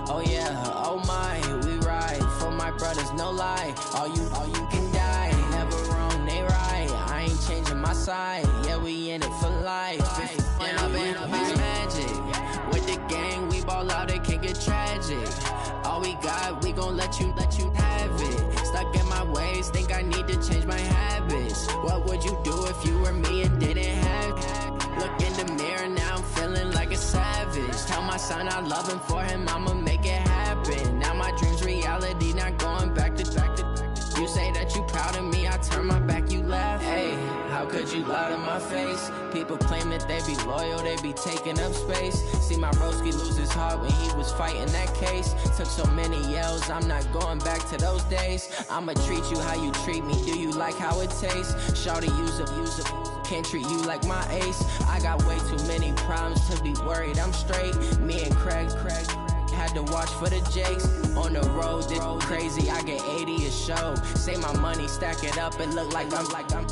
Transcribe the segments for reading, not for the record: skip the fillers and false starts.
Oh yeah, oh my, we ride for my brothers, no lie. All you can die, never wrong, they right. I ain't changing my side, yeah, we in it for life. When I've been magic, with the gang, we ball out, it can get tragic. All we got, we gon' let you have it. Stuck in my ways, think I need to change my habits. What would you do if you were me and didn't have it? Look in the mirror, now I'm feeling like a savage. Tell my son I love him, for him I'ma make it happen. Now my dream's reality, not going back to. You say that you proud of me, I turn my back, you laugh. Hey, how could you lie to my face? People claim that they be loyal, they be taking up space. See my broski lose his heart when he was fighting that case. Took so many yells, I'm not going back to those days. I'ma treat you how you treat me, do you like how it tastes? Shawty, use up, can't treat you like my ace. I got way too many problems to be worried, I'm straight. Me and Craig had to watch for the Jakes. On the road, this crazy, I get 80 a show. Say my money, stack it up, it look like I'm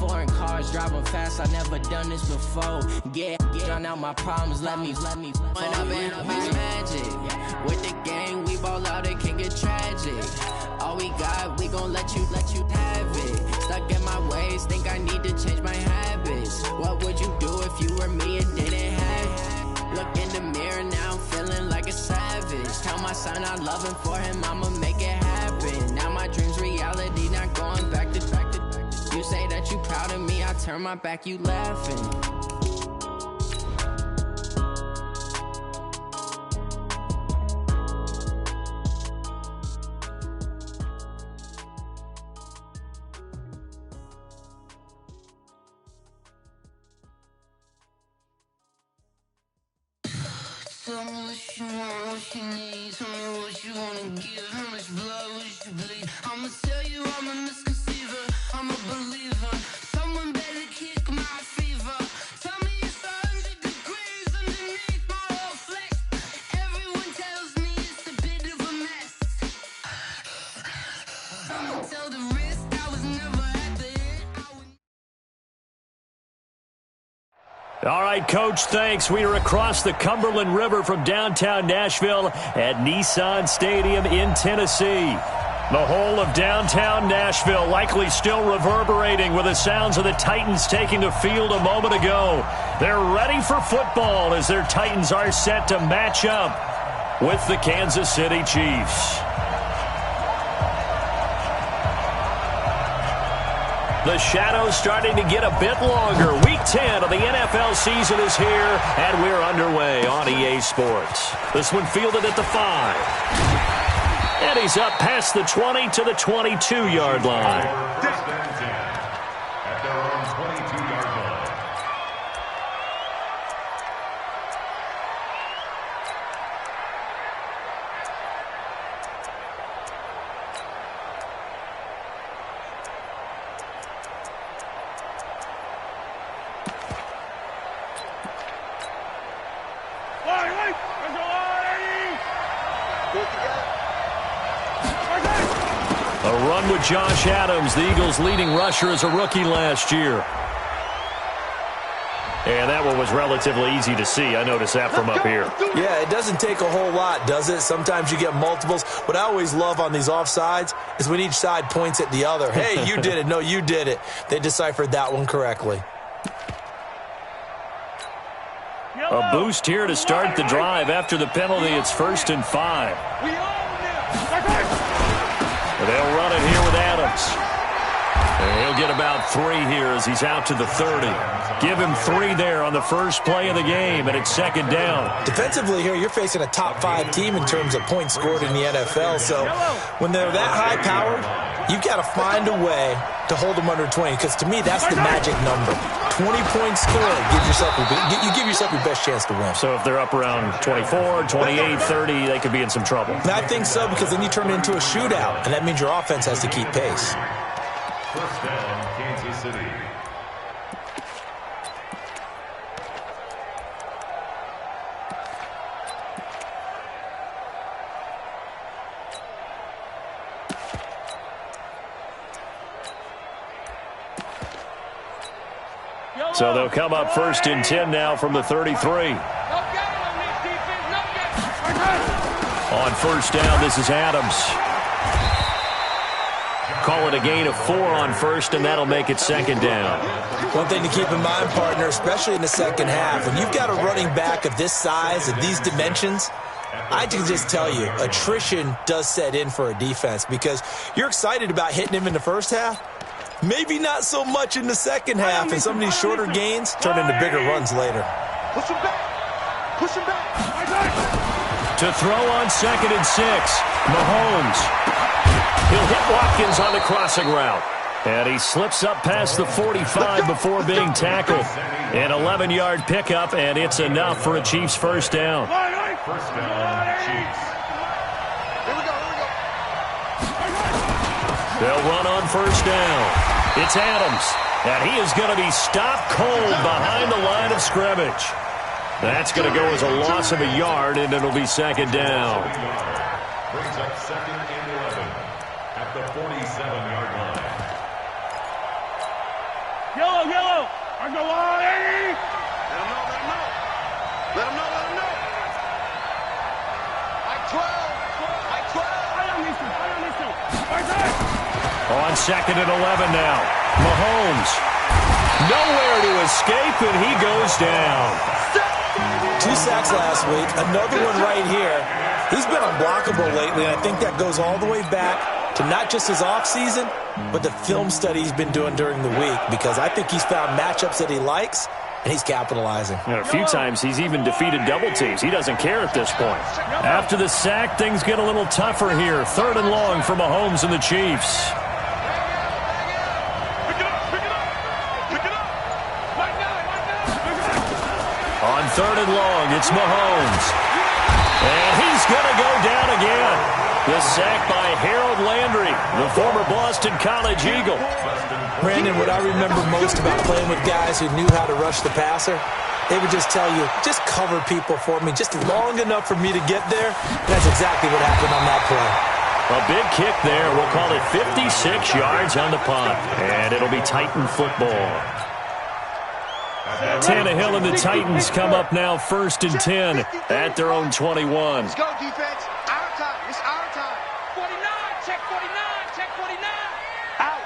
foreign cars, driving fast, I never done this before. Get drown out my problems, let me When I've been magic, with the gang, we ball out, it can get tragic. All we got, we gon' let you have it. Stuck in my ways, think I need to change my habits. What would you do if you were me and didn't have it? Look in the mirror, now I'm feeling like a savage. Tell my son I love him, for him I'ma make it happen. Now my dream's reality, not going back to. You say that you proud of me, I turn my back, you laughing. Tell me what you want, what you need. Tell me what you wanna give. How much blood would you bleed? I'ma tell you I'm a misconceiver, I'm a believer. Someone better kick my fever. Tell me it's 100 degrees underneath my whole flesh. Everyone tells me it's a bit of a mess. Someone tell the risk I was never at the end. All right, Coach, thanks. We are across the Cumberland River from downtown Nashville at Nissan Stadium in Tennessee. The whole of downtown Nashville likely still reverberating with the sounds of the Titans taking the field a moment ago. They're ready for football as their Titans are set to match up with the Kansas City Chiefs. The shadow's starting to get a bit longer. Week 10 of the NFL season is here, and we're underway on EA Sports. This one fielded at the 5. And he's up past the 20 to the 22-yard line. At their own 22-yard line. A run with Josh Adams, the Eagles' leading rusher as a rookie last year. And that one was relatively easy to see. I noticed that from up here. Yeah, it doesn't take a whole lot, does it? Sometimes you get multiples. What I always love on these offsides is when each side points at the other. Hey, you did it. No, you did it. They deciphered that one correctly. A boost here to start the drive. After the penalty, it's 1st and 5. They'll run it here with Adams. And he'll get about 3 here as he's out to the 30. Give him 3 there on the first play of the game, and it's 2nd down. Defensively here, you're facing a top 5 team in terms of points scored in the NFL. So when they're that high-powered, you've got to find a way to hold them under 20, because to me, that's the magic number. 20 points scored, you give yourself your best chance to win. So if they're up around 24, 28, 30, they could be in some trouble. And I think so, because then you turn it into a shootout, and that means your offense has to keep pace. 1st down, Kansas City. So they'll come up 1st and 10 now from the 33. On first down, this is Adams. Call it a gain of 4 on first, and that'll make it second down. One thing to keep in mind, partner, especially in the second half, when you've got a running back of this size and these dimensions, I can just tell you, attrition does set in for a defense because you're excited about hitting him in the first half. Maybe not so much in the second half, and some of these shorter gains turn into bigger runs later. Push him back. Push him back. To throw on 2nd and 6, Mahomes. He'll hit Watkins on the crossing route. And he slips up past the 45 before being tackled. An 11-yard pickup, and it's enough for a Chiefs first down. First down, Chiefs. Here we go. They'll run on first down. It's Adams, and he is going to be stopped cold behind the line of scrimmage. That's going to go as a loss of a yard, and it'll be second down. Brings up 2nd and 11 at the 47-yard line. Yellow. I go on, Eddie. Let him know. Like 12. On 2nd and 11 now. Mahomes. Nowhere to escape, and he goes down. 2 sacks last week, another one right here. He's been unblockable lately, and I think that goes all the way back to not just his offseason, but the film study he's been doing during the week, because I think he's found matchups that he likes, and he's capitalizing. A few times he's even defeated double teams. He doesn't care at this point. After the sack, things get a little tougher here. 3rd and long for Mahomes and the Chiefs. On 3rd and long, it's Mahomes. And he's going to go down again. The sack by Harold Landry, the former Boston College Eagle. Brandon, what I remember most about playing with guys who knew how to rush the passer, they would just tell you, just cover people for me, just long enough for me to get there. And that's exactly what happened on that play. A big kick there. We'll call it 56 yards on the punt. And it'll be Titan football. Tannehill and the Titans come up now 1st and 10 at their own 21. Let's go, defense. Our time. It's our time. 49. Check 49. Check 49. Out.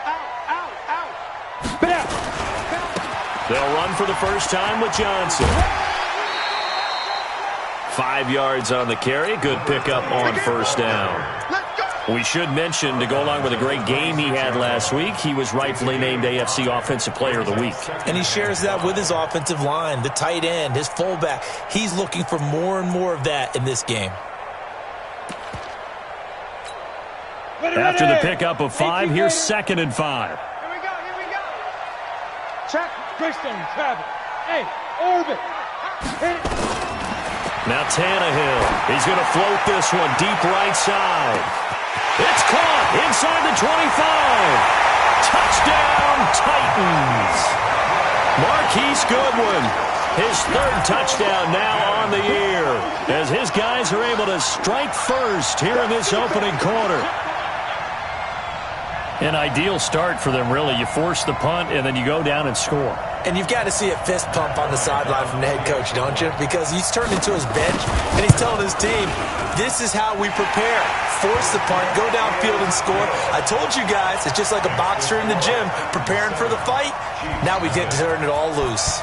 They'll run for the first time with Johnson. 5 yards on the carry. Good pickup on first down. Let's go. We should mention, to go along with a great game he had last week, he was rightfully named AFC Offensive Player of the Week. And he shares that with his offensive line, the tight end, his fullback. He's looking for more and more of that in this game. After the pickup of 5, here's 2nd and 5. Here we go. Check. Christian, Travis. Hey, Orbit. Hit it. Now Tannehill. He's going to float this one deep right side. It's caught inside the 25. Touchdown, Titans. Marquise Goodwin, his 3rd touchdown now on the year, as his guys are able to strike first here in this opening quarter. An ideal start for them, really. You force the punt, and then you go down and score. And you've got to see a fist pump on the sideline from the head coach, don't you? Because he's turned into his bench, and he's telling his team, this is how we prepare. Force the punt, go downfield and score. I told you guys, it's just like a boxer in the gym preparing for the fight. Now we get to turn it all loose.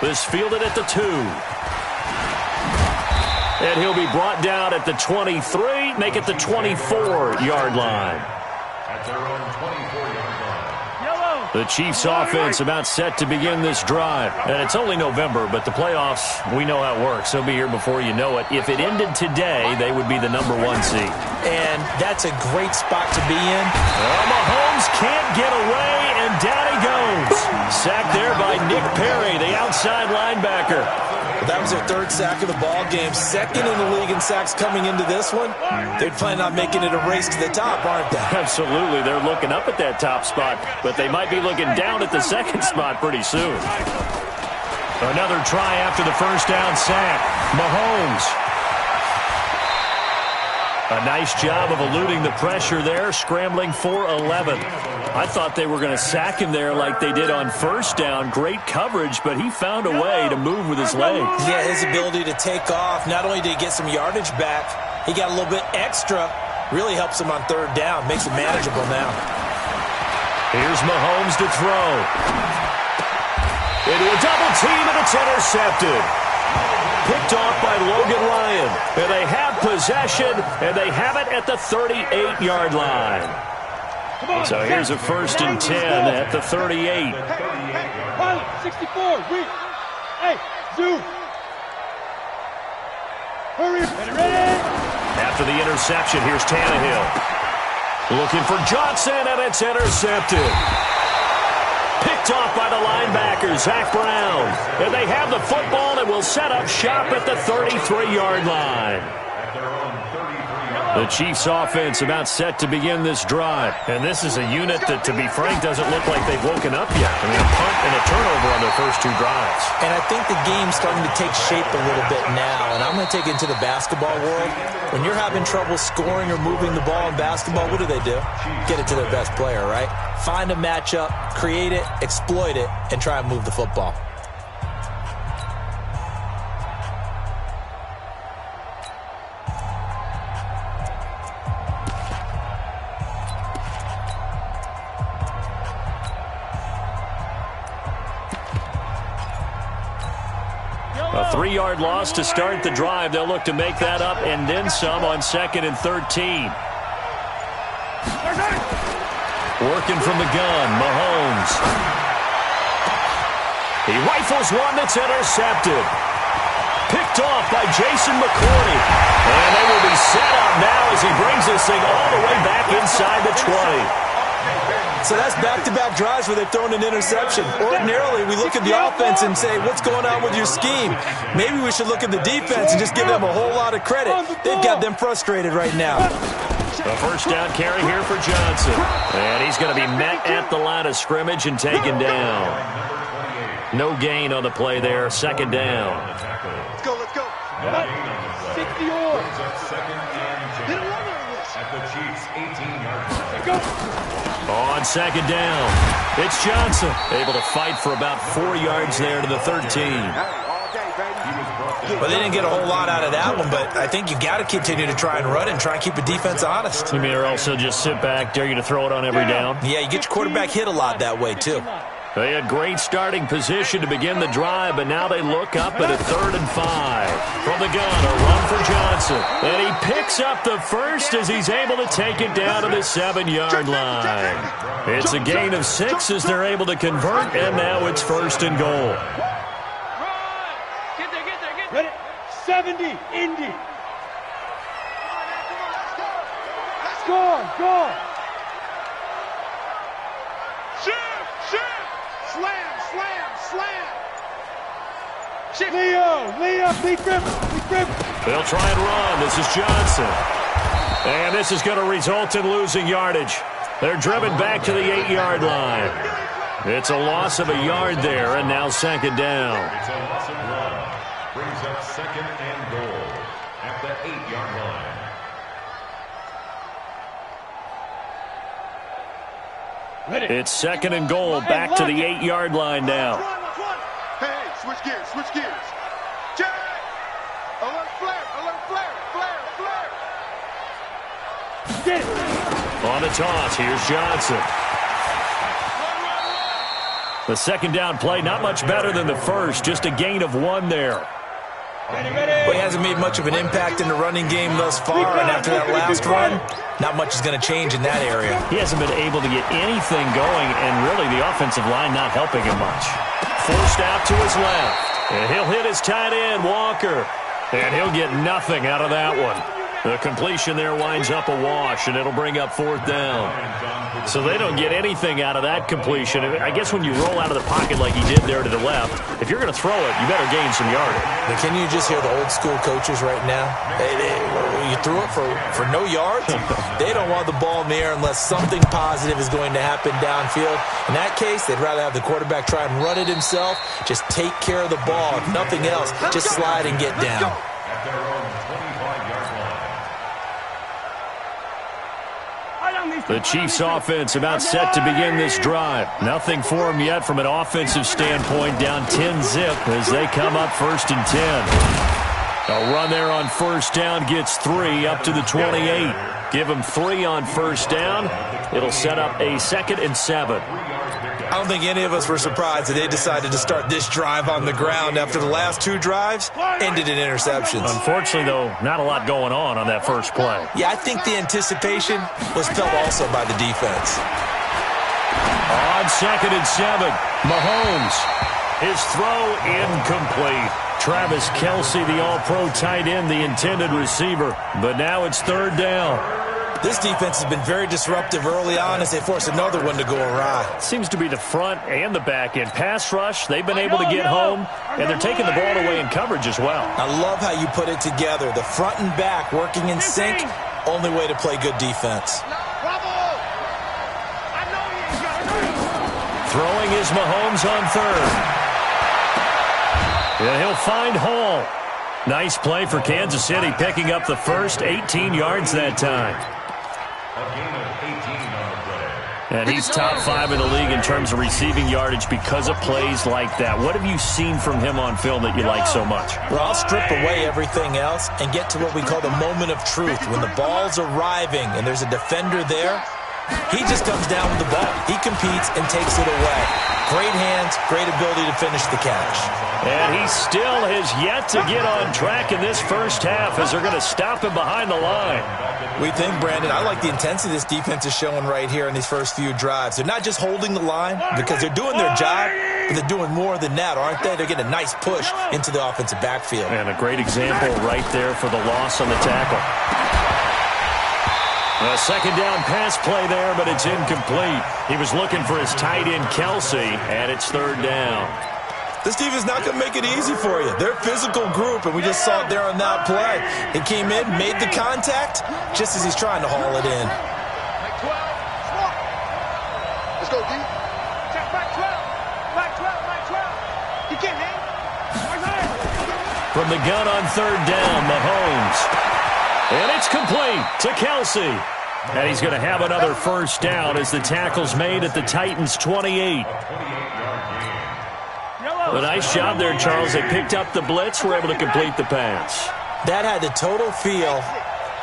This fielded at the 2. And he'll be brought down at the 23, make it the 24-yard line. At their own 24-yard line. The Chiefs offense about set to begin this drive. And it's only November, but the playoffs, we know how it works. They'll be here before you know it. If it ended today, they would be the number 1 seed. And that's a great spot to be in. Well, Mahomes can't get away, and down he goes. Sacked there by Nick Perry, the outside linebacker. That was their 3rd sack of the ball game. 2nd in the league in sacks coming into this one. They're planning on making it a race to the top, aren't they? Absolutely. They're looking up at that top spot, but they might be looking down at the 2nd spot pretty soon. Another try after the first down sack. Mahomes. A nice job of eluding the pressure there, scrambling for 11. I thought they were going to sack him there like they did on first down. Great coverage, but he found a way to move with his legs. Yeah, his ability to take off. Not only did he get some yardage back, he got a little bit extra. Really helps him on third down. Makes it manageable now. Here's Mahomes to throw. Into a double team, and it's intercepted. Picked off by Logan Ryan. And they have possession, and they have it at the 38-yard line. So here's a 1st and 10 at the 38. Pilot, 64, hey, zoom. Hurry, ready? After the interception, here's Tannehill. Looking for Johnson, and it's intercepted. Picked off by the linebacker, Zach Brown. And they have the football and will set up shop at the 33-yard line. The Chiefs' offense about set to begin this drive. And this is a unit that, to be frank, doesn't look like they've woken up yet. I mean, a punt and a turnover on their first 2 drives. And I think the game's starting to take shape a little bit now. And I'm going to take it into the basketball world. When you're having trouble scoring or moving the ball in basketball, what do? Get it to their best player, right? Find a matchup, create it, exploit it, and try and move the football. A 3-yard loss to start the drive. They'll look to make that up and then some on 2nd and 13. Working from the gun, Mahomes. He rifles one that's intercepted. Picked off by Jason McCourty. And they will be set up now as he brings this thing all the way back inside the 20. So that's back-to-back drives where they've thrown an interception. Ordinarily, we look at the offense and say, what's going on with your scheme? Maybe we should look at the defense and just give them a whole lot of credit. They've got them frustrated right now. A 1st down carry here for Johnson. And he's going to be met at the line of scrimmage and taken down. No gain on the play there. 2nd down. Let's go, let's go. 60 yards. At the Chiefs' 18-yard line. On 2nd down, it's Johnson. Able to fight for about 4 yards there to the 13. Well, they didn't get a whole lot out of that one, but I think you got to continue to try and run and try and keep the defense honest. You mean or also just sit back, dare you to throw it on every down? Yeah, you get your quarterback hit a lot that way, too. They had great starting position to begin the drive, but now they look up at a 3rd and 5. From the gun, a run for Johnson. And he picks up the first as he's able to take it down to the 7-yard line. It's a gain of 6 as they're able to convert, and now it's 1st and goal. Ready? 70, Indy. Go. Shift. Slam. Shift. Leo, Lee Griffin. They'll try and run. This is Johnson. And this is going to result in losing yardage. They're driven back to the 8-yard line. It's a loss of a yard there, and now 2nd down. It's a loss of 1. Brings up 2nd and goal at the 8-yard line. It's 2nd and goal, back to the 8-yard line now. Hey, switch gears. Jack! Alert flare. Get it. On the toss, here's Johnson. The 2nd down play, not much better than the first, just a gain of 1 there. Well, he hasn't made much of an impact in the running game thus far, and after that last run, not much is going to change in that area. He hasn't been able to get anything going, and really the offensive line not helping him much. Forced out to his left, and he'll hit his tight end, Walker, and he'll get nothing out of that one. The completion there winds up a wash, and it'll bring up 4th down. So they don't get anything out of that completion. I guess when you roll out of the pocket like he did there to the left, if you're going to throw it, you better gain some yardage. But can you just hear the old school coaches right now? You threw it for no yards? They don't want the ball in the air unless something positive is going to happen downfield. In that case, they'd rather have the quarterback try and run it himself. Just take care of the ball. If nothing else, just slide and get down. At their own 25-yard line. The Chiefs offense about set to begin this drive. Nothing for them yet from an offensive standpoint, down 10-zip as they come up 1st and 10. A run there on 1st down gets 3 up to the 28. Give them 3 on 1st down. It'll set up a 2nd and 7. I don't think any of us were surprised that they decided to start this drive on the ground after the last 2 drives ended in interceptions. Unfortunately, though, not a lot going on that first play. Yeah, I think the anticipation was felt also by the defense. On 2nd and 7, Mahomes. His throw incomplete. Travis Kelce, the all-pro tight end, the intended receiver. But now it's 3rd down. This defense has been very disruptive early on as they force another one to go awry. Seems to be the front and the back end. Pass rush, they've been able to get home, and they're taking the ball away in coverage as well. I love how you put it together. The front and back working in sync, only way to play good defense. Throwing is Mahomes on 3rd. And he'll find Hall. Nice play for Kansas City, picking up the first 18 yards that time. And he's top 5 in the league in terms of receiving yardage because of plays like that. What have you seen from him on film that you like so much? Well, I'll strip away everything else and get to what we call the moment of truth. When the ball's arriving and there's a defender there, he just comes down with the ball. He competes and takes it away. Great hands, great ability to finish the catch. And he still has yet to get on track in this first half as they're going to stop him behind the line. We think, Brandon, I like the intensity this defense is showing right here in these first few drives. They're not just holding the line because they're doing their job, but they're doing more than that, aren't they? They're getting a nice push into the offensive backfield. And a great example right there for the loss on the tackle. A 2nd down pass play there, but it's incomplete. He was looking for his tight end, Kelce, and it's 3rd down. This defense is not going to make it easy for you. They're a physical group, and we just saw it there on that play. He came in, made the contact, just as he's trying to haul it in. Let's go, D. Check back 12. Back 12, back 12. He can't hang. From the gun on 3rd down, Mahomes. And it's complete to Kelce. And he's going to have another first down as the tackle's made at the Titans' 28. A nice job there, Charles. They picked up the blitz, were able to complete the pass. That had the total feel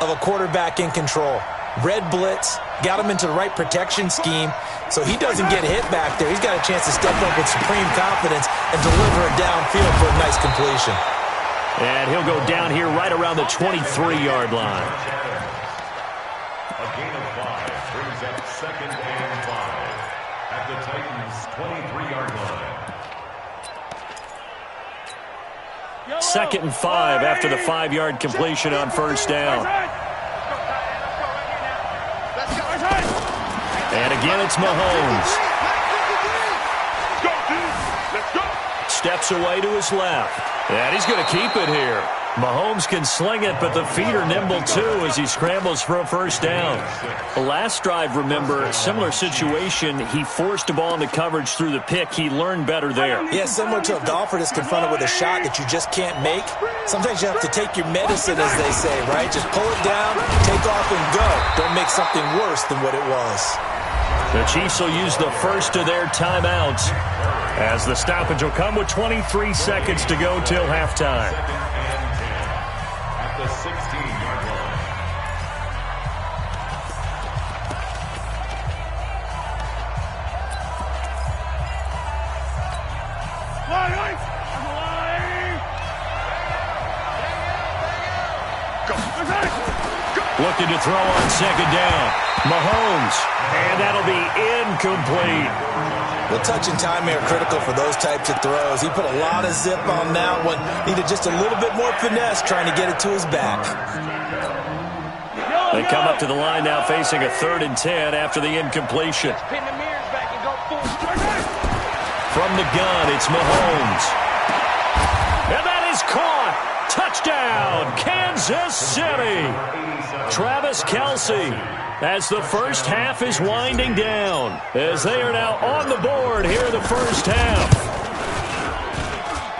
of a quarterback in control. Red blitz, got him into the right protection scheme, so he doesn't get hit back there. He's got a chance to step up with supreme confidence and deliver it downfield for a nice completion. And he'll go down here right around the 23-yard line. A gain of 5 brings up 2nd and 5 at the Titans' 23-yard line. 2nd and 5 after the 5-yard completion on 1st down. And again, it's Mahomes. Steps away to his left. And he's going to keep it here. Mahomes can sling it, but the feet are nimble too as he scrambles for a first down. The last drive, remember, similar situation. He forced the ball into coverage through the pick. He learned better there. Yeah, similar to a golfer that's confronted with a shot that you just can't make. Sometimes you have to take your medicine, as they say, right? Just pull it down, take off, and go. Don't make something worse than what it was. The Chiefs will use the first of their timeouts as the stoppage will come with 23 seconds to go till halftime. At the 16-yard Looking to throw on 2nd down. Mahomes, and that'll be incomplete. The touch and time are critical for those types of throws. He put a lot of zip on that one. Needed just a little bit more finesse trying to get it to his back. They come up to the line now facing a 3rd and 10 after the incompletion. From the gun, it's Mahomes. And that is caught. Touchdown, Kansas City. Travis Kelce, as the first half is winding down, as they are now on the board here in the first half.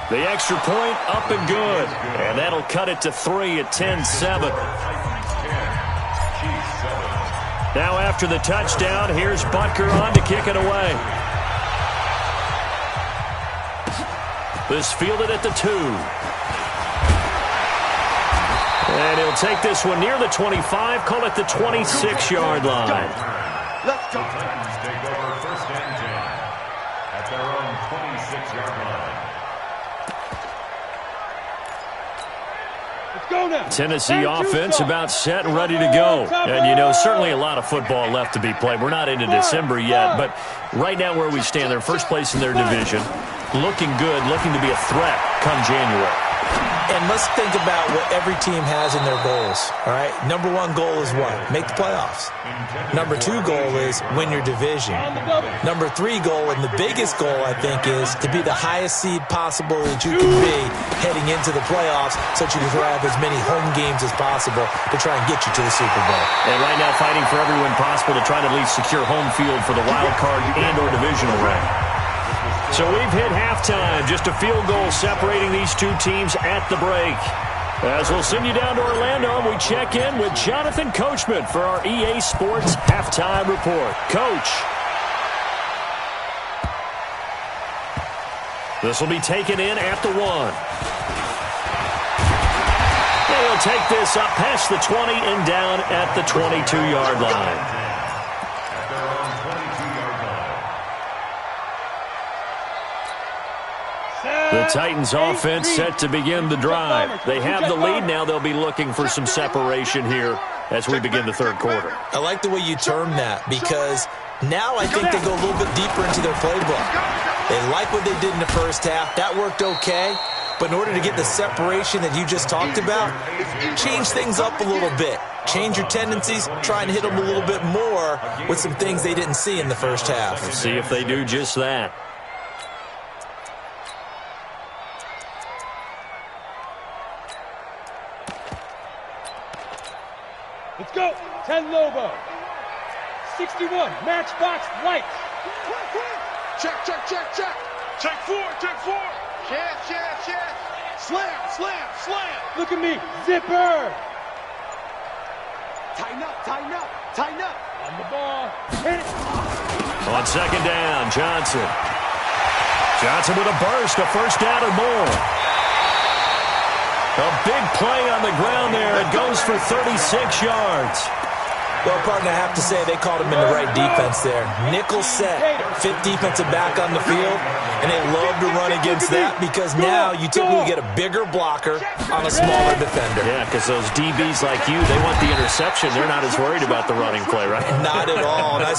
The extra point up and good, and that'll cut it to 3 at 10-7. Now after the touchdown, here's Butker on to kick it away. This fielded at the 2. And he'll take this one near the 25, call it the 26-yard line. Let's go. The Titans take over first and 10 at their own 26-yard line. Let's go now. Tennessee offense about set and ready to go. And, you know, certainly a lot of football left to be played. We're not into December yet, but right now where we stand, they're first place in their division. Looking good, looking to be a threat come January. And let's think about what every team has in their goals, all right? Number 1 goal is what? Make the playoffs. Number 2 goal is win your division. Number 3 goal, and the biggest goal, I think, is to be the highest seed possible that you can be heading into the playoffs so that you can have as many home games as possible to try and get you to the Super Bowl. And right now fighting for every win possible to try to at least secure home field for the wild card and or divisional round. So we've hit halftime, just a field goal separating these two teams at the break. As we'll send you down to Orlando, we check in with Jonathan Coachman for our EA Sports Halftime Report. Coach. This will be taken in at the 1. They'll take this up past the 20 and down at the 22-yard line. The Titans offense set to begin the drive. They have the lead. Now they'll be looking for some separation here as we begin the third quarter. I like the way you term that because now I think they go a little bit deeper into their playbook. They like what they did in the first half. That worked okay. But in order to get the separation that you just talked about, change things up a little bit. Change your tendencies, try and hit them a little bit more with some things they didn't see in the first half. We'll see if they do just that. Let's go. 10 Lobo. 61. Matchbox lights. Check, check, check, check. Check 4, check 4. Chef, chef, chef. Slam, slam, slam. Look at me. Zipper. Tighten up, tighten up, tighten up. On the ball. Hit it. On second down, Johnson. Johnson with a burst, a first down or more. A big play on the ground there. It goes for 36 yards. Well, partner, I have to say they called him in the right defense there. Nickel set, fifth defensive back on the field, and they love to run against that because now you typically get a bigger blocker on a smaller defender. Yeah, because those DBs like you, they want the interception. They're not as worried about the running play, right? Not at all. And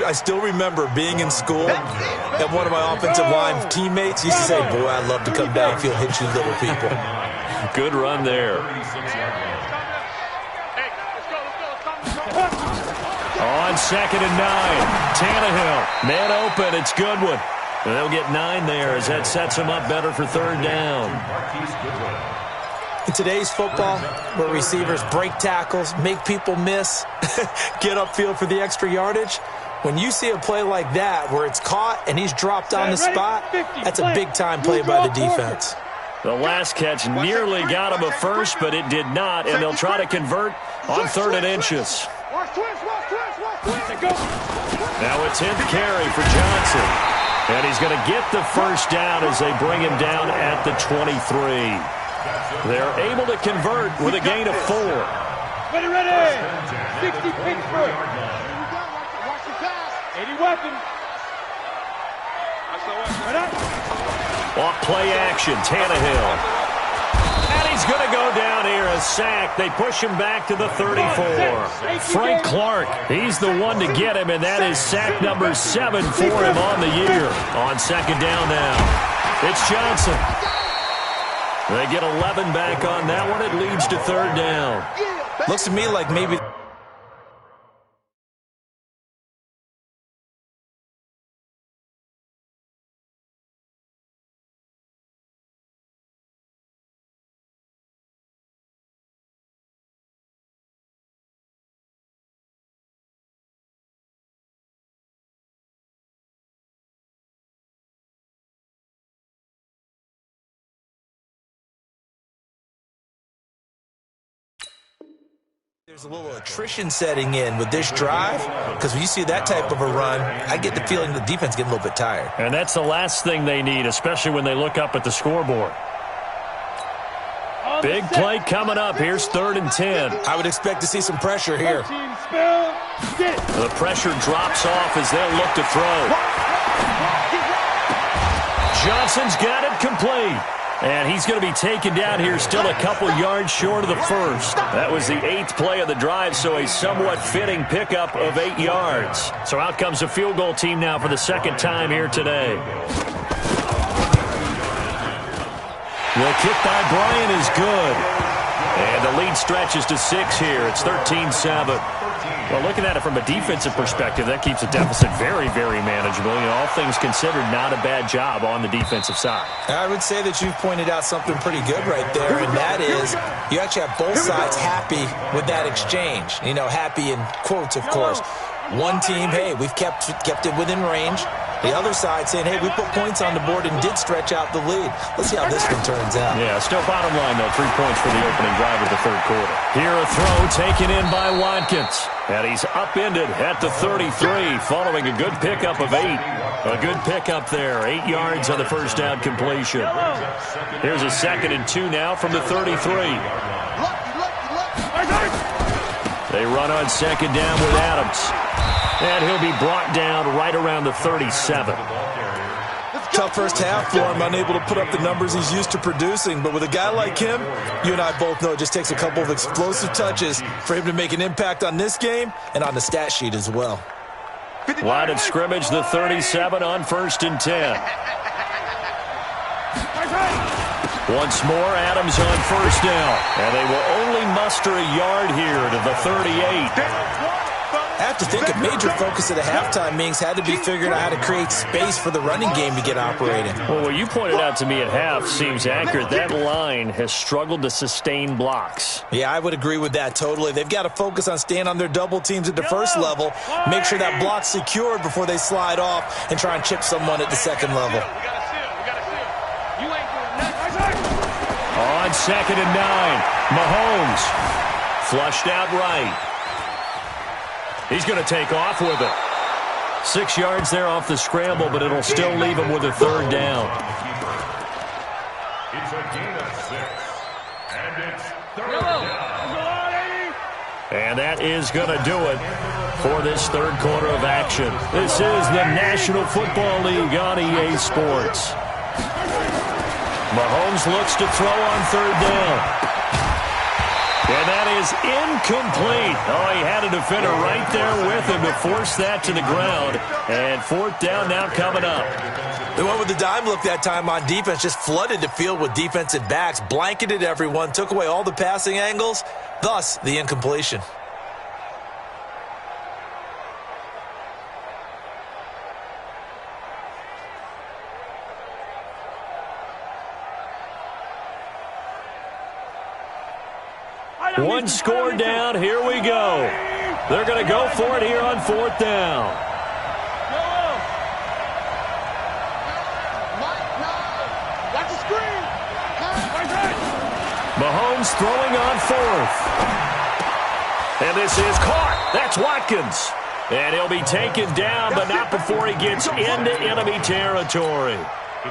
I still remember being in school, and one of my offensive line teammates used to say, boy, I'd love to come downfield and hit you little people. Good run there. On second and 9, Tannehill, man open, it's Goodwin. And they'll get 9 there as that sets them up better for third down. In today's football, where receivers break tackles, make people miss, get upfield for the extra yardage, when you see a play like that where it's caught and he's dropped on the spot, that's a big-time play by the defense. The last catch nearly got him a first, but it did not, and they'll try to convert on third and inches. Now a 10th carry for Johnson. And he's going to get the first down as they bring him down at the 23. They're able to convert with a gain of 4. Ready. 60 Pittsburgh. 80 weapons. Off play action, Tannehill. And he's going to go down here, a sack. They push him back to the 34. Frank Clark, he's the one to get him, and that is sack number 7 for him on the year. On second down now, it's Johnson. They get 11 back on that one. It leads to third down. Looks to me like maybe There's a little attrition setting in with this drive, because when you see that type of a run, I get the feeling the defense getting a little bit tired. And that's the last thing they need, especially when they look up at the scoreboard. Big play coming up. Here's 3rd and 10. I would expect to see some pressure here. The pressure drops off as they'll look to throw. Johnson's got it complete. And he's going to be taken down here, still a couple yards short of the first. That was the 8th play of the drive, so a somewhat fitting pickup of 8 yards. So out comes the field goal team now for the second time here today. The kick by Bryant is good. And the lead stretches to 6 here. It's 13-7. Well, looking at it from a defensive perspective, that keeps the deficit very, very manageable. You know, all things considered, not a bad job on the defensive side. I would say that you've pointed out something pretty good right there, and that is you actually have both sides happy with that exchange. You know, happy in quotes, of course. One team, hey, we've kept it within range. The other side saying, hey, we put points on the board and did stretch out the lead. Let's see how this one turns out. Yeah, still bottom line, though, 3 points for the opening drive of the third quarter. Here a throw taken in by Watkins. And he's upended at the 33 following a good pickup of 8. A good pickup there. 8 yards on the first down completion. Here's a 2nd and 2 now from the 33. They run on 2nd down with Adams. And he'll be brought down right around the 37. Tough first half for him, unable to put up the numbers he's used to producing. But with a guy like him, you and I both know it just takes a couple of explosive touches for him to make an impact on this game and on the stat sheet as well. Line of scrimmage, the 37 on 1st and 10. Once more, Adams on 1st down. And they will only muster a yard here to the 38. I have to think a major focus of the halftime meetings had to be figuring out how to create space for the running game to get operating. Well, what you pointed out to me at half seems accurate. That line has struggled to sustain blocks. Yeah, I would agree with that totally. They've got to focus on staying on their double teams at the first level, make sure that block's secured before they slide off and try and chip someone at the second level. On 2nd and 9, Mahomes flushed out right. He's going to take off with it. 6 yards there off the scramble, but it'll still leave him with a 3rd down. It's a gain of 6, and it's 3rd down. And that is going to do it for this third quarter of action. This is the National Football League on EA Sports. Mahomes looks to throw on 3rd down. And that is incomplete. Oh, he had a defender right there with him to force that to the ground. And 4th down now coming up. They went with the dime look that time on defense, just flooded the field with defensive backs, blanketed everyone, took away all the passing angles, thus the incompletion. One score down. Here we go. They're going to go for it here on 4th down. Mahomes throwing on 4th. And this is caught. That's Watkins. And he'll be taken down, but not before he gets into enemy territory.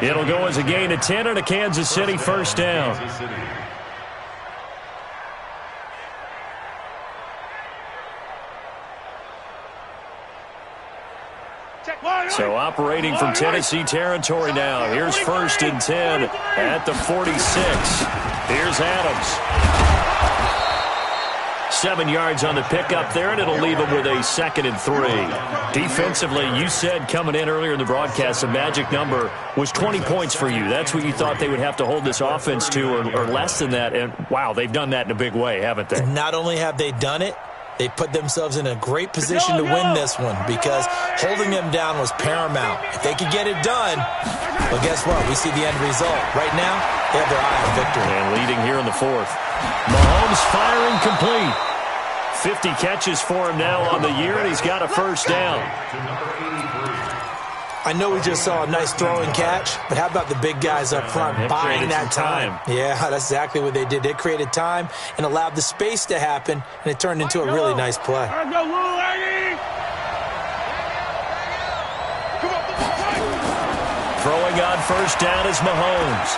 It'll go as a gain of 10 and a Kansas City 1st down. So operating from Tennessee territory now. Here's 1st and 10 at the 46. Here's Adams. 7 yards on the pickup there, and it'll leave him with a 2nd and 3. Defensively, you said coming in earlier in the broadcast, the magic number was 20 points for you. That's what you thought they would have to hold this offense to, or less than that. And, wow, they've done that in a big way, haven't they? Not only have they done it, they put themselves in a great position to win this one because holding them down was paramount. If they could get it done, well, guess what? We see the end result. Right now, they have their eye on victory. And leading here in the 4th. Mahomes firing complete. 50 catches for him now on the year, and he's got a 1st down. I know we just saw a nice throw and catch, but how about the big guys up front buying that time? Yeah, that's exactly what they did. They created time and allowed the space to happen, and it turned into a really nice play. Throwing on first down is Mahomes.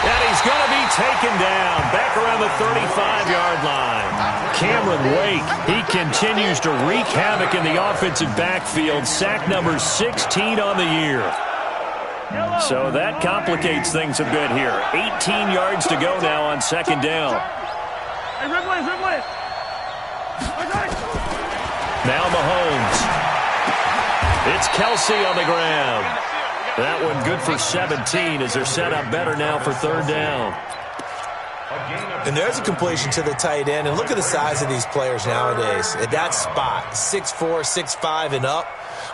And he's going to be taken down back around the 35-yard line. Cameron Wake, he continues to wreak havoc in the offensive backfield. Sack number 16 on the year. So that complicates things a bit here. 18 yards to go now on second down. Now Mahomes. It's Kelsey on the ground. That one good for 17 as they're set up better now for third down. And there's a completion to the tight end. And look at the size of these players nowadays. At that spot, 6'4", 6'5", and up.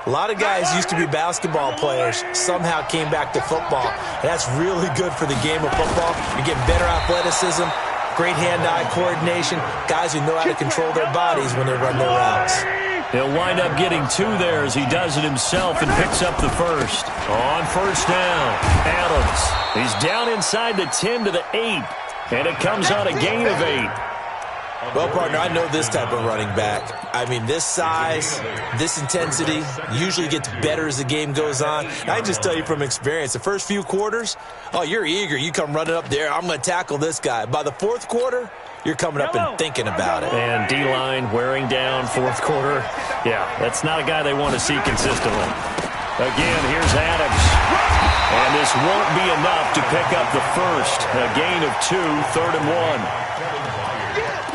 A lot of guys used to be basketball players, somehow came back to football. And that's really good for the game of football. You get better athleticism, great hand-eye coordination, guys who know how to control their bodies when they run their routes. He'll wind up getting 2 there as he does it himself and picks up the first. On first down, Adams. He's down inside the 10 to the 8, and it comes on a gain of 8. Well, partner, I know this type of running back. I mean, this size, this intensity usually gets better as the game goes on. And I can just tell you from experience, the first few quarters, oh, you're eager. You come running up there, I'm going to tackle this guy. By the fourth quarter, you're coming up and thinking about it. And D-line wearing down fourth quarter. Yeah, that's not a guy they want to see consistently. Again, here's Adams. And this won't be enough to pick up the first. A gain of 2, 3rd and 1.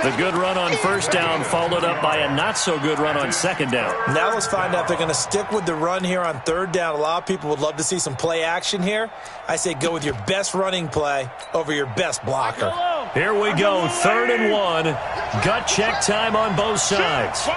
The good run on first down followed up by a not-so-good run on second down. Now let's find out if they're going to stick with the run here on third down. A lot of people would love to see some play action here. I say go with your best running play over your best blocker. Here we go, 3rd and 1. Gut check time on both sides.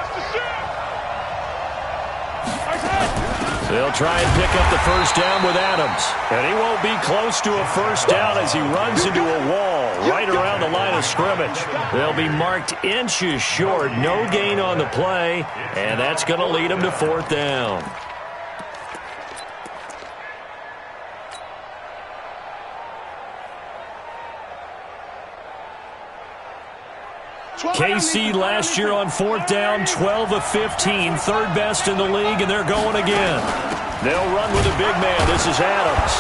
They'll try and pick up the first down with Adams. And he won't be close to a first down as he runs into a wall right around the line of scrimmage. They'll be marked inches short. No gain on the play. And that's going to lead them to 4th down. KC last year on 4th down, 12 of 15, 3rd best in the league, and they're going again. They'll run with a big man. This is Adams.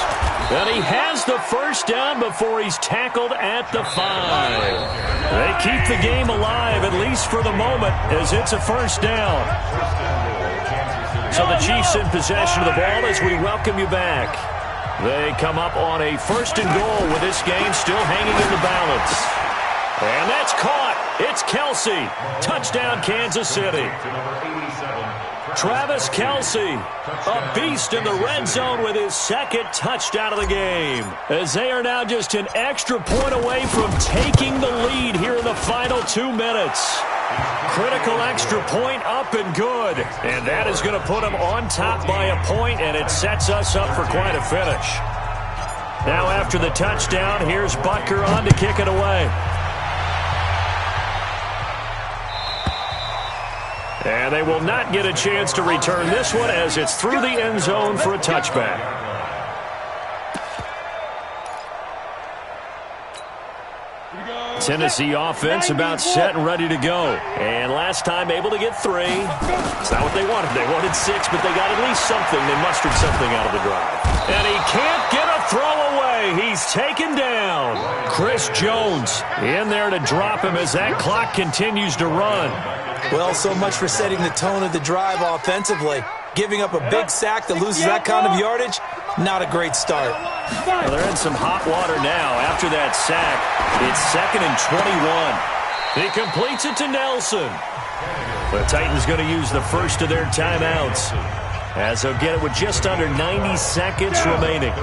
And he has the first down before he's tackled at the 5. They keep the game alive, at least for the moment, as it's a first down. So the Chiefs in possession of the ball as we welcome you back. They come up on a 1st and goal with this game still hanging in the balance. And that's caught. It's Kelsey. Touchdown, Kansas City. Travis Kelsey, a beast in the red zone with his 2nd touchdown of the game. As they are now just an extra point away from taking the lead here in the final 2 minutes. Critical extra point up and good. And that is going to put them on top by a point, and it sets us up for quite a finish. Now after the touchdown, here's Butker on to kick it away. And they will not get a chance to return this one as it's through the end zone for a touchback. Tennessee offense about set and ready to go. And last time able to get 3. It's not what they wanted. They wanted 6, but they got at least something. They mustered something out of the drive. And he can't get a throw away. He's taken down. Chris Jones in there to drop him as that clock continues to run. Well, so much for setting the tone of the drive offensively. Giving up a big sack that loses that kind of yardage, not a great start. Well, they're in some hot water now after that sack. It's 2nd and 21. He completes it to Nelson. The Titans going to use the first of their timeouts as they'll get it with just under 90 seconds remaining.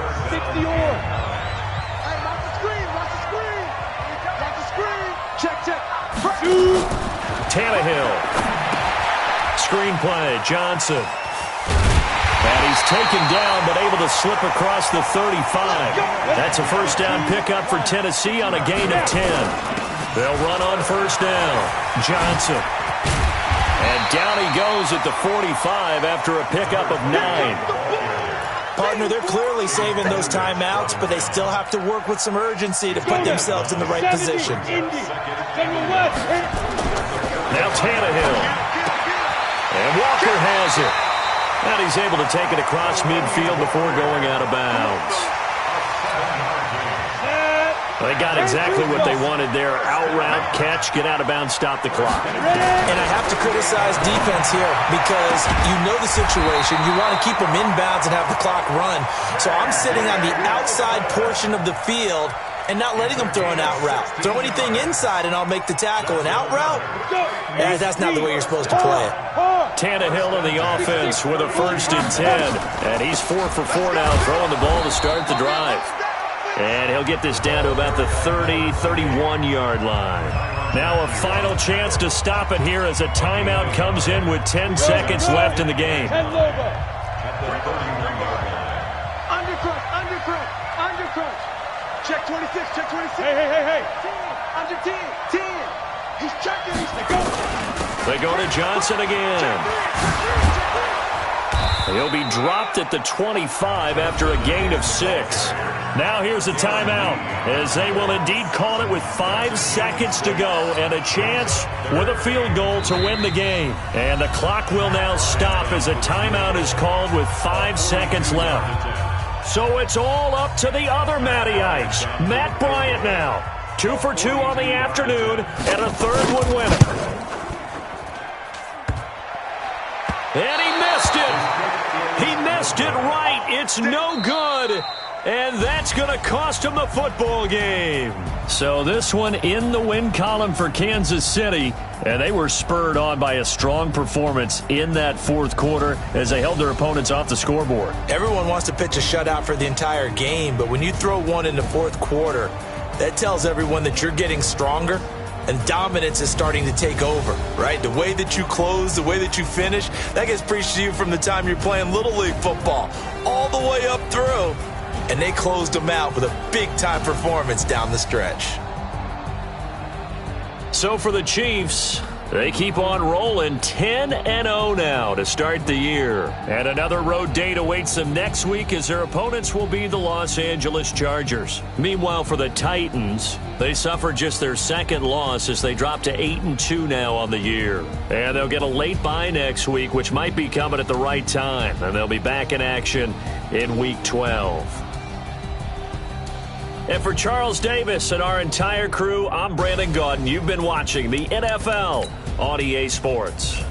Tannehill. Screenplay, Johnson. And he's taken down but able to slip across the 35. That's a first down pickup for Tennessee on a gain of 10. They'll run on first down. Johnson. And down he goes at the 45 after a pickup of 9. Partner, they're clearly saving those timeouts, but they still have to work with some urgency to put themselves in the right position. Now Tannehill. And Walker has it. And he's able to take it across midfield before going out of bounds. They got exactly what they wanted there. Out route, catch, get out of bounds, stop the clock. And I have to criticize defense here because you know the situation. You want to keep them inbounds and have the clock run. So I'm sitting on the outside portion of the field and not letting them throw an out route. Throw anything inside and I'll make the tackle. An out route? That's not the way you're supposed to play it. Tannehill in the offense with a 1st and 10. And he's 4 for 4 now, throwing the ball to start the drive. And he'll get this down to about the 30, 31-yard line. Now a final chance to stop it here as a timeout comes in with 10 seconds left in the game. Undercrunch. Check 26, check 26. Hey. Under 10. He's checking, They go to Johnson again. He'll be dropped at the 25 after a gain of 6. Now here's a timeout as they will indeed call it with 5 seconds to go and a chance with a field goal to win the game. And the clock will now stop as a timeout is called with 5 seconds left. So it's all up to the other Matty Ice. Matt Bryant now. 2 for 2 on the afternoon and a 3rd one winner. And he missed it. He missed it right. It's no good. And that's going to cost him the football game. So this one in the win column for Kansas City. And they were spurred on by a strong performance in that 4th quarter as they held their opponents off the scoreboard. Everyone wants to pitch a shutout for the entire game, but when you throw one in the 4th quarter, that tells everyone that you're getting stronger and dominance is starting to take over, right? The way that you close, the way that you finish, that gets preached to you from the time you're playing Little League football all the way up through. And they closed them out with a big-time performance down the stretch. So for the Chiefs, they keep on rolling 10-0 now to start the year. And another road date awaits them next week as their opponents will be the Los Angeles Chargers. Meanwhile, for the Titans, they suffered just their 2nd loss as they drop to 8-2 now on the year. And they'll get a late bye next week, which might be coming at the right time. And they'll be back in action in Week 12. And for Charles Davis and our entire crew, I'm Brandon Gaudin. You've been watching the NFL on EA Sports.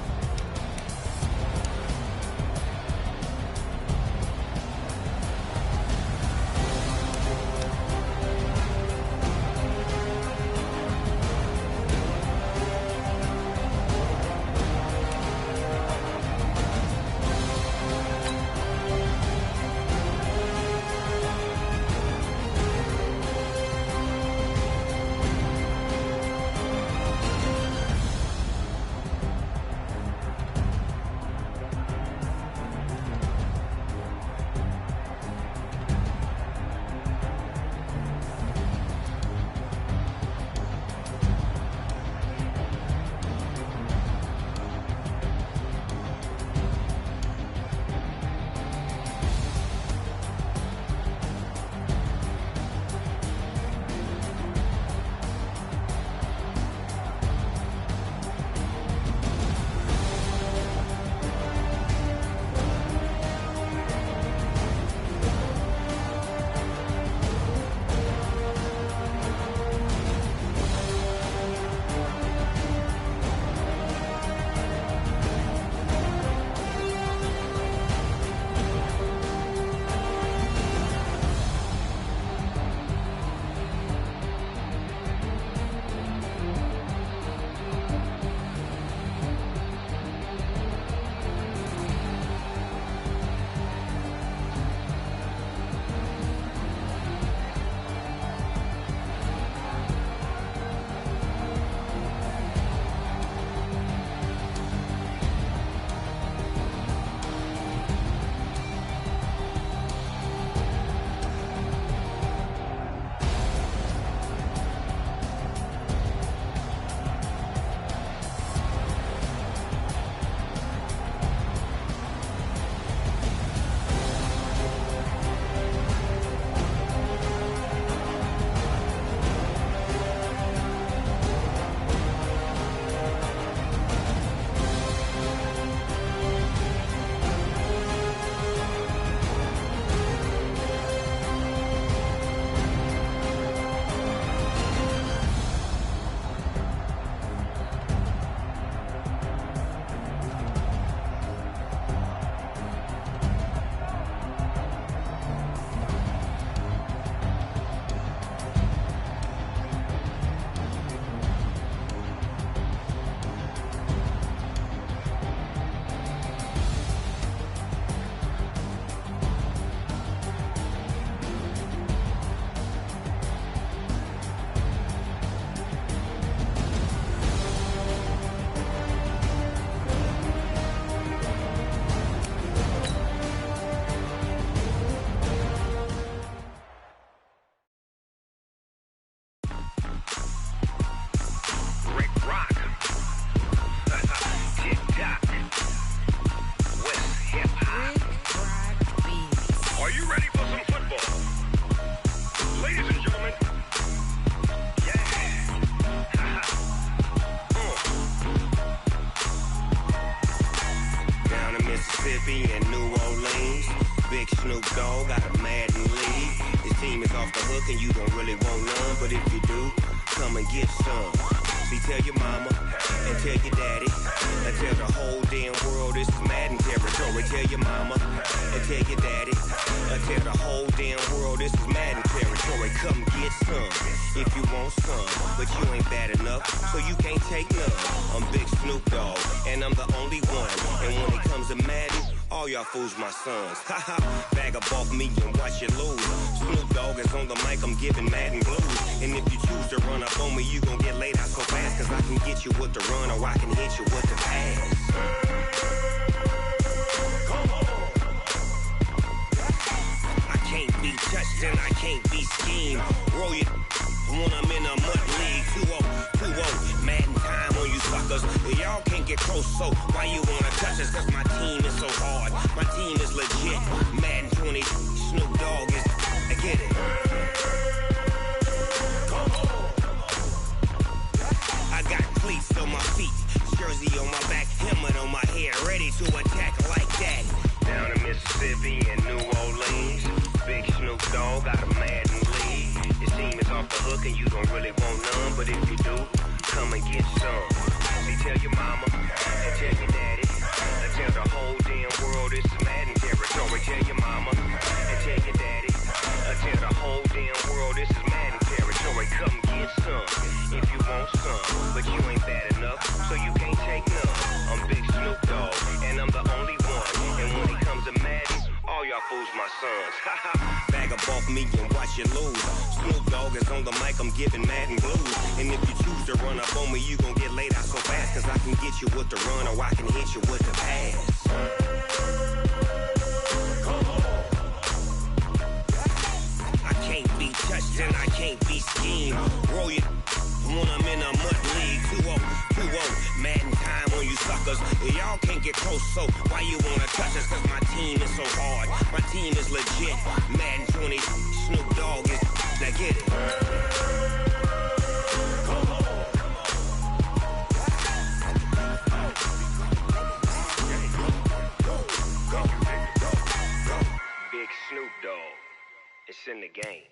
Rick Rock. TikTok. West Hip Hop. Are you ready for some football? Ladies and gentlemen. Yeah. Down in Mississippi and New Orleans, Big Snoop Dogg got a Madden league. His team is off the hook and you don't really want none, but if you do, come and get some. See, tell your mama and tell your daddy and tell the whole damn world this is Madden territory. Tell your mama and tell your daddy and tell the whole damn world this is Madden territory. Come get some if you want some, but you ain't bad enough, so you can't take none. I'm Big Snoop Dogg and I'm the only one, and when it comes to Madden, all y'all fools my sons. Haha, bag up off me and watch you lose. Snoop Dogg is on the mic, I'm giving Madden blues. And if you choose to run up on me, you gon' get laid out so fast, cause I can get you with the run or I can hit you with the pass. Come on. I can't be touched and I can't be schemed. Roll it when I'm in a mud league. 2-0, Madden time on you suckers. Y'all can't get close, so why you wanna touch us? Cause my team is so hard, my team is legit. Madden 20, Snoop Dogg is, I get it. I got cleats on my feet, jersey on my back, helmet on my head, ready to attack like that. Down in Mississippi and New Orleans, Big Snoop Dogg got a Madden league. His team is off the hook and you don't really want none, but if you do, come and get some. See, tell your mama and tell your daddy and tell the whole damn world this is Madden territory. Tell your mama and tell your daddy and tell the whole damn world this is Madden territory. Come get some if you want some, but you ain't bad enough, so you can't take none. I'm Big Snoop Dogg and I'm the only one, and when it comes to Madden, all y'all fools my sons. Bag up off me and watch you lose. Snoop Dogg is on the mic, I'm giving Madden blues. And if you choose to run up on me, you gon' get laid out so fast, cause I can get you with the run or I can hit you with the pass. I can't be touched and I can't be schemed. Roll it when I'm in a mud league. 2-0, Madden time on you suckers. Y'all can't get close, so why you wanna touch us? Cause my team is so hard, my team is legit. Madden 20, Snoop Dogg is, now get it. Big Snoop Dogg, it's in the game.